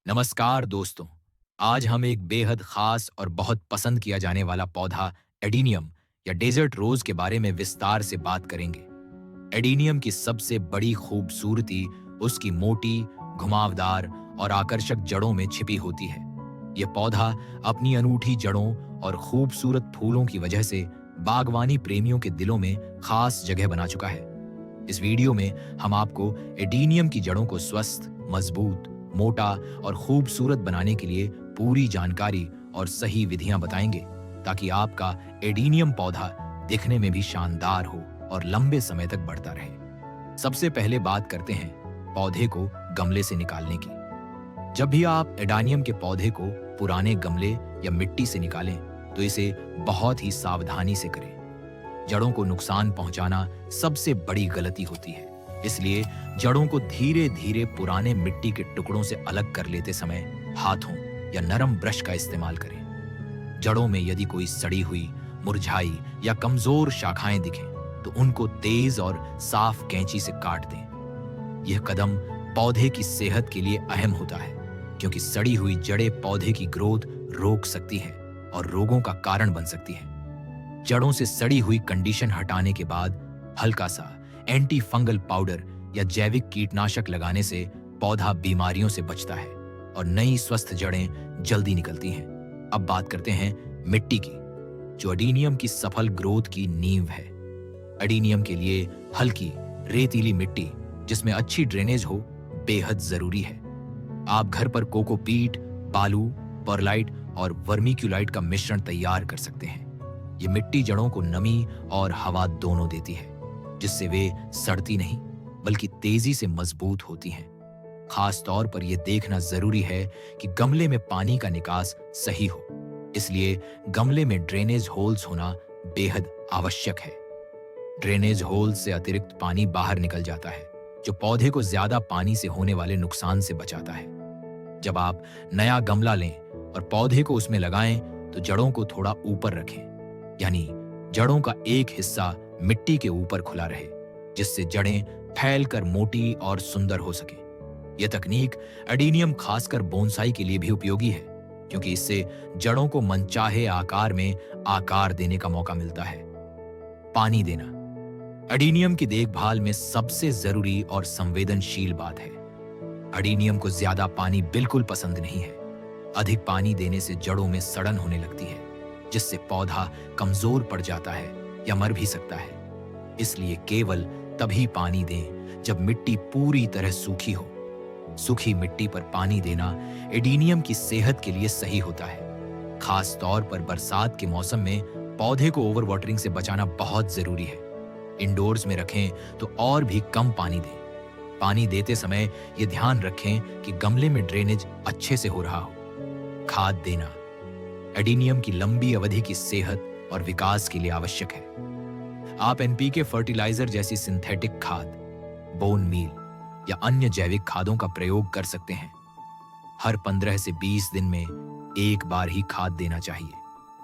नमस्कार दोस्तों। आज हम एक बेहद खास और बहुत पसंद किया जाने वाला पौधा एडीनियम या डेजर्ट रोज के बारे में विस्तार से बात करेंगे। एडीनियम की सबसे बड़ी खूबसूरती उसकी मोटी, घुमावदार और आकर्षक जड़ों में छिपी होती है। यह पौधा अपनी अनूठी जड़ों और खूबसूरत फूलों की वजह से बागवानी प्रेमियों के दिलों में खास जगह बना चुका है। इस वीडियो में हम आपको एडीनियम की जड़ों को स्वस्थ, मजबूत, मोटा और खूबसूरत बनाने के लिए पूरी जानकारी और सही विधियां बताएंगे, ताकि आपका एडीनियम पौधा दिखने में भी शानदार हो और लंबे समय तक बढ़ता रहे। सबसे पहले बात करते हैं पौधे को गमले से निकालने की। जब भी आप एडानियम के पौधे को पुराने गमले या मिट्टी से निकालें, तो इसे बहुत ही सावधानी से करें। जड़ों को नुकसान पहुंचाना सबसे बड़ी गलती होती है, इसलिए जड़ों को धीरे धीरे पुराने मिट्टी के टुकड़ों से अलग कर लेते समय हाथों या नरम ब्रश का इस्तेमाल करें। जड़ों में यदि कोई सड़ी हुई, मुरझाई या कमजोर शाखाएं दिखें, तो उनको तेज और साफ कैंची से काट दें। यह कदम पौधे की सेहत के लिए अहम होता है, क्योंकि सड़ी हुई जड़ें पौधे की ग्रोथ रोक सकती हैं और रोगों का कारण बन सकती हैं। जड़ों से सड़ी हुई कंडीशन हटाने के बाद हल्का सा एंटी फंगल पाउडर या जैविक कीटनाशक लगाने से पौधा बीमारियों से बचता है और नई स्वस्थ जड़ें जल्दी निकलती हैं। अब बात करते हैं मिट्टी की, जो एडीनियम की सफल ग्रोथ की नींव है। एडीनियम के लिए हल्की रेतीली मिट्टी जिसमें अच्छी ड्रेनेज हो बेहद जरूरी है। आप घर पर कोकोपीट, बालू, परलाइट और वर्मीक्यूलाइट का मिश्रण तैयार कर सकते हैं। ये मिट्टी जड़ों को नमी और हवा दोनों देती है, जिससे वे सड़ती नहीं बल्कि तेजी से मजबूत होती हैं। खास तौर पर यह देखना जरूरी है कि गमले में पानी का निकास सही हो, इसलिए गमले में ड्रेनेज होल्स होना बेहद आवश्यक है। ड्रेनेज होल्स से अतिरिक्त पानी बाहर निकल जाता है, जो पौधे को ज्यादा पानी से होने वाले नुकसान से बचाता है। जब आप नया गमला लें और पौधे को उसमें लगाएं, तो जड़ों को थोड़ा ऊपर रखें, यानी जड़ों का एक हिस्सा मिट्टी के ऊपर खुला रहे, जिससे जड़ें फैलकर मोटी और सुंदर हो सके। यह तकनीक एडीनियम खासकर बोनसाई के लिए भी उपयोगी है, क्योंकि इससे जड़ों को मनचाहे आकार में आकार देने का मौका मिलता है। पानी देना एडीनियम की देखभाल में सबसे जरूरी और संवेदनशील बात है। एडीनियम को ज्यादा पानी बिल्कुल पसंद नहीं है। अधिक पानी देने से जड़ों में सड़न होने लगती है, जिससे पौधा कमजोर पड़ जाता है या मर भी सकता है। इसलिए केवल तभी पानी दें जब मिट्टी पूरी तरह सूखी हो। सूखी मिट्टी पर पानी देना एडीनियम की सेहत के लिए सही होता है। खास तौर पर बरसात के मौसम में पौधे को ओवर वाटरिंग से बचाना बहुत जरूरी है। इंडोर्स में रखें तो और भी कम पानी दें। पानी देते समय यह ध्यान रखें कि गमले में ड्रेनेज अच्छे से हो रहा हो। खाद देना एडीनियम की लंबी अवधि की सेहत और विकास के लिए आवश्यक है। आप एनपीके फर्टिलाइजर जैसी सिंथेटिक खाद, बोन मील या अन्य जैविक खादों का प्रयोग कर सकते हैं। हर 15 से 20 दिन में एक बार ही खाद देना चाहिए,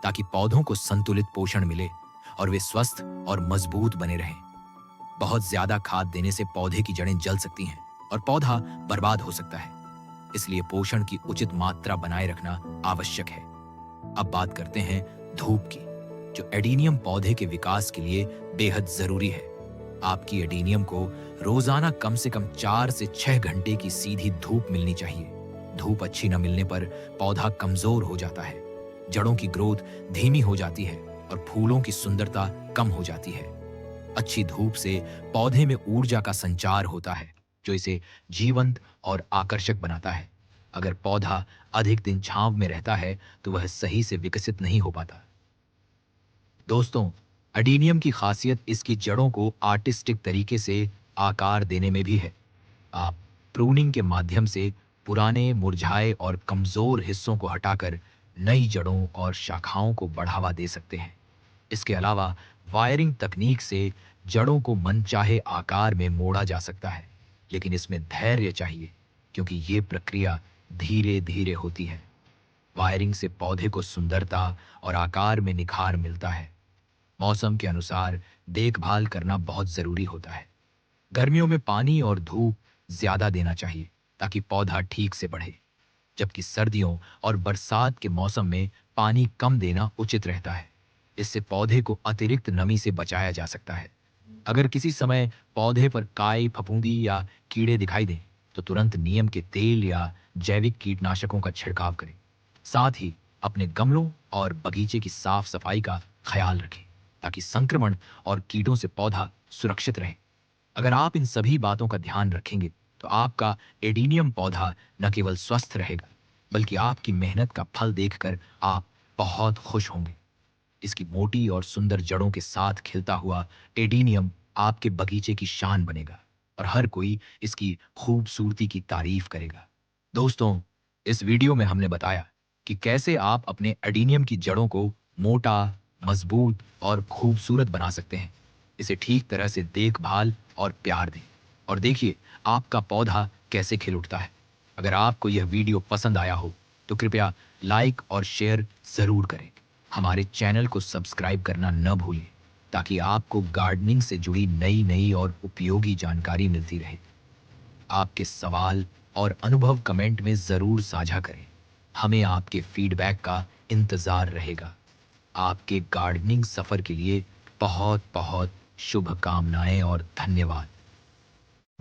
ताकि पौधों को संतुलित पोषण मिले और वे स्वस्थ और मजबूत बने रहें। बहुत ज्यादा खाद देने से पौधे की जड़ें जल सकती हैं और पौधा बर्बाद हो सकता है। इसलिए पोषण की उचित मात्रा बनाए रखना आवश्यक है। अब बात करते हैं धूप की, जो एडीनियम पौधे के विकास के लिए बेहद जरूरी है। आपकी एडीनियम को रोजाना कम से कम 4 से 6 घंटे की सीधी धूप मिलनी चाहिए। धूप अच्छी न मिलने पर पौधा कमजोर हो जाता है, जड़ों की ग्रोथ धीमी हो जाती है और फूलों की सुंदरता कम हो जाती है। अच्छी धूप से पौधे में ऊर्जा का संचार होता है, जो इसे जीवंत और आकर्षक बनाता है। अगर पौधा अधिक दिन छांव में रहता है, तो वह सही से विकसित नहीं हो पाता। दोस्तों, एडीनियम की खासियत इसकी जड़ों को आर्टिस्टिक तरीके से आकार देने में भी है। आप प्रूनिंग के माध्यम से पुराने, मुरझाए और कमजोर हिस्सों को हटाकर नई जड़ों और शाखाओं को बढ़ावा दे सकते हैं। इसके अलावा वायरिंग तकनीक से जड़ों को मनचाहे आकार में मोड़ा जा सकता है, लेकिन इसमें धैर्य चाहिए, क्योंकि ये प्रक्रिया धीरे धीरे होती है। वायरिंग से पौधे को सुंदरता और आकार में निखार मिलता है। मौसम के अनुसार देखभाल करना बहुत जरूरी होता है। गर्मियों में पानी और धूप ज्यादा देना चाहिए, ताकि पौधा ठीक से बढ़े। जबकि सर्दियों और बरसात के मौसम में पानी कम देना उचित रहता है। इससे पौधे को अतिरिक्त नमी से बचाया जा सकता है। अगर किसी समय पौधे पर काई, फफूंदी या कीड़े दिखाई दें, तो तुरंत नीम के तेल या जैविक कीटनाशकों का छिड़काव करें। साथ ही अपने गमलों और बगीचे की साफ सफाई का ख्याल रखें, ताकि संक्रमण और कीटों से पौधा सुरक्षित रहे। अगर आप इन सभी बातों का ध्यान रखेंगे, तो आपका एडीनियम पौधा न केवल स्वस्थ रहेगा, बल्कि आपकी मेहनत का फल देखकर आप बहुत खुश होंगे। इसकी मोटी और सुंदर जड़ों के साथ खिलता हुआ एडीनियम आपके बगीचे की शान बनेगा और हर कोई इसकी खूबसूरती की तारीफ करेगा। दोस्तों, इस वीडियो में हमने बताया कि कैसे आप अपने एडीनियम की जड़ों को मोटा, मजबूत और खूबसूरत बना सकते हैं। इसे ठीक तरह से देखभाल और प्यार दें और देखिए आपका पौधा कैसे खिल उठता है। अगर आपको यह वीडियो पसंद आया हो, तो कृपया लाइक और शेयर जरूर करें। हमारे चैनल को सब्सक्राइब करना न भूलें, ताकि आपको गार्डनिंग से जुड़ी नई नई और उपयोगी जानकारी मिलती रहे। आपके सवाल और अनुभव कमेंट में ज़रूर साझा करें। हमें आपके फीडबैक का इंतज़ार रहेगा। आपके गार्डनिंग सफ़र के लिए बहुत बहुत शुभकामनाएं और धन्यवाद।